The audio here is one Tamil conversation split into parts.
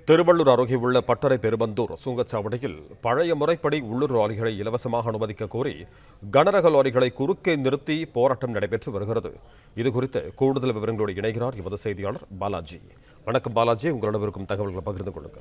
திருவள்ளூர் அருகே உள்ள பட்டறை பெரும்பந்தூர் சுங்கச்சாவடியில் பழைய முறைப்படி உள்ளூர் லாரிகளை இலவசமாக அனுமதிக்க கோரி கனரக லாரிகளை குறுக்கே நிறுத்தி போராட்டம் நடைபெற்று வருகிறது. இதுகுறித்து கூடுதல் விவரங்களோடு இணைகிறார் எமது செய்தியாளர் பாலாஜி. வணக்கம் பாலாஜி, உங்களிடம் இருக்கும் தகவல்களை பகிர்ந்து கொள்ளுங்க.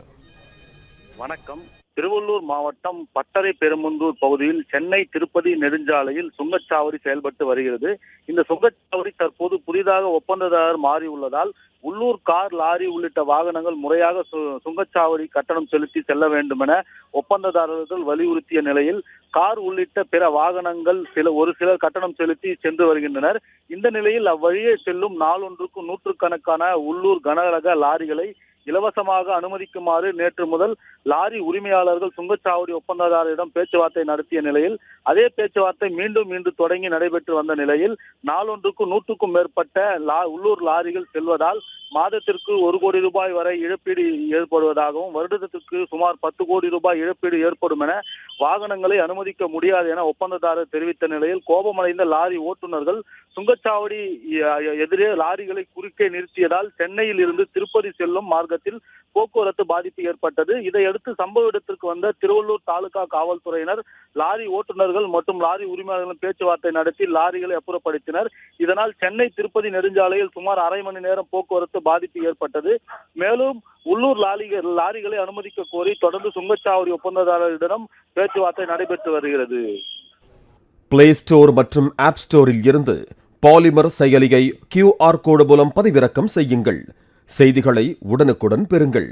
வணக்கம். திருவள்ளூர் மாவட்டம் பட்டறை பெரும்பந்தூர் பகுதியில் சென்னை திருப்பதி நெடுஞ்சாலையில் சுங்கச்சாவடி செயல்பட்டு வருகிறது. இந்த சுங்கச்சாவடி தற்போது புதிதாக ஒப்பந்ததாரர் மாறியுள்ளதால் உள்ளூர் கார், லாரி உள்ளிட்ட வாகனங்கள் முறையாக சுங்கச்சாவடி கட்டணம் செலுத்தி செல்ல வேண்டும் என ஒப்பந்ததாரர்கள் வலியுறுத்திய நிலையில் கார் உள்ளிட்ட பிற வாகனங்கள் ஒரு சிலர் கட்டணம் செலுத்தி சென்று வருகின்றனர். இந்த நிலையில் அவ்வழியே செல்லும் நாளொன்றுக்கு நூற்றுக்கணக்கான உள்ளூர் கனரக லாரிகளை இலவசமாக அனுமதிக்குமாறு நேற்று முதல் லாரி உரிமையாளர்கள் சுங்கச்சாவடி ஒப்பந்ததாரரிடம் பேச்சுவார்த்தை நடத்திய நிலையில் அதே பேச்சுவார்த்தை மீண்டும் இன்று தொடங்கி நடைபெற்று வந்த நிலையில் நாளொன்றுக்கு 100க்கும் மேற்பட்ட உள்ளூர் லாரிகள் செல்வதால் மாதத்திற்கு 1 கோடி ரூபாய் வரை இழப்பீடு ஏற்படுவதாகவும் வருடத்திற்கு சுமார் 10 கோடி ரூபாய் இழப்பீடு ஏற்படும் என வாகனங்களை அனுமதிக்க முடியாது என ஒப்பந்ததாரர் தெரிவித்த நிலையில் கோபமடைந்த லாரி ஓட்டுநர்கள் சுங்கச்சாவடி எதிரே லாரிகளை குறுக்கே நிறுத்தியதால் சென்னையில் இருந்து திருப்பதி செல்லும் மார்க்கத்தில் போக்குவரத்து பாதிப்பு ஏற்பட்டது. இதையடுத்து சம்பவ இடத்திற்கு வந்த திருவள்ளூர் தாலுகா காவல்துறையினர் லாரி ஓட்டுநர்கள் மற்றும் லாரி உரிமையாளர்களும் பேச்சுவார்த்தை நடத்தி லாரிகளை அப்புறப்படுத்தினர். இதனால் சென்னை திருப்பதி நெடுஞ்சாலையில் சுமார் அரை மணி நேரம் போக்குவரத்து பாதிப்பு ஏற்பட்டது. மேலும் உள்ளூர் லாரிகளை அனுமதிக்க கோரி தொடர்ந்து சுங்கச்சாவடி ஒப்பந்ததாரரிடம் பேச்சுவார்த்தை நடைபெற்று வருகிறது. பிளே ஸ்டோர் மற்றும் ஆப் ஸ்டோரில் இருந்து பாலிமர் செயலியை QR கோடு மூலம் பதிவிறக்கம் செய்யுங்கள். செய்திகளை உடனுக்குடன் பெறுங்கள்.